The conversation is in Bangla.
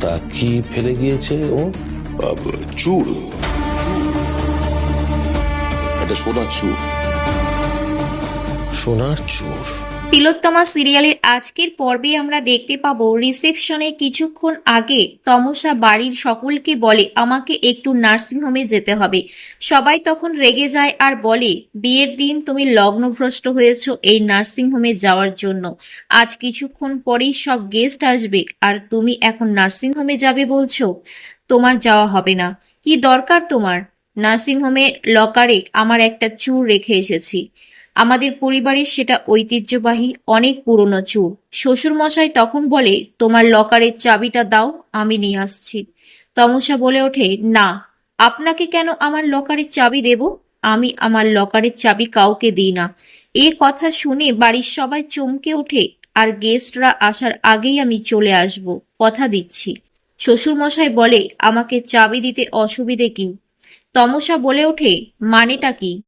তা কি ফেলে গিয়েছে ও? চুল, একটা সোনার চুল। সোনার চোর? তিলোত্তমা সিরিয়ালের আজকের পর্বে আমরা দেখতে পাবো রিসেপশনের কিছুক্ষণ আগে তমসা বাড়ির সকলকে বলে আমাকে একটু নার্সিংহোমে যেতে হবে। সবাই তখন রেগে যায় আর বলে বিয়ের দিন তুমি লগ্নভ্রষ্ট হয়েছো এই নার্সিংহোমে যাওয়ার জন্য, আজ কিছুক্ষণ পরেই সব গেস্ট আসবে আর তুমি এখন নার্সিংহোমে যাবে বলছো? তোমার যাওয়া হবে না। কি দরকার তোমার? নার্সিংহোমে লকারে আমার একটা চুল রেখে এসেছি, আমাদের পরিবারের সেটা ঐতিহ্যবাহী অনেক পুরনো চুল। শ্বশুরমশাই তখন বলে তোমার লকারের চাবিটা দাও, আমি নিয়ে আসছি। তমসা বলে ওঠে না, আপনাকে কেন আমার লকারের চাবি দেব? আমি আমার লকারের চাবি কাউকে দিই না। এ কথা শুনে বাড়ির সবাই চমকে ওঠে আর গেস্টরা আসার আগেই আমি চলে আসব, কথা দিচ্ছি। শ্বশুরমশাই বলে আমাকে চাবি দিতে অসুবিধে কি? তমসা বলে ওঠে মানেটা কি?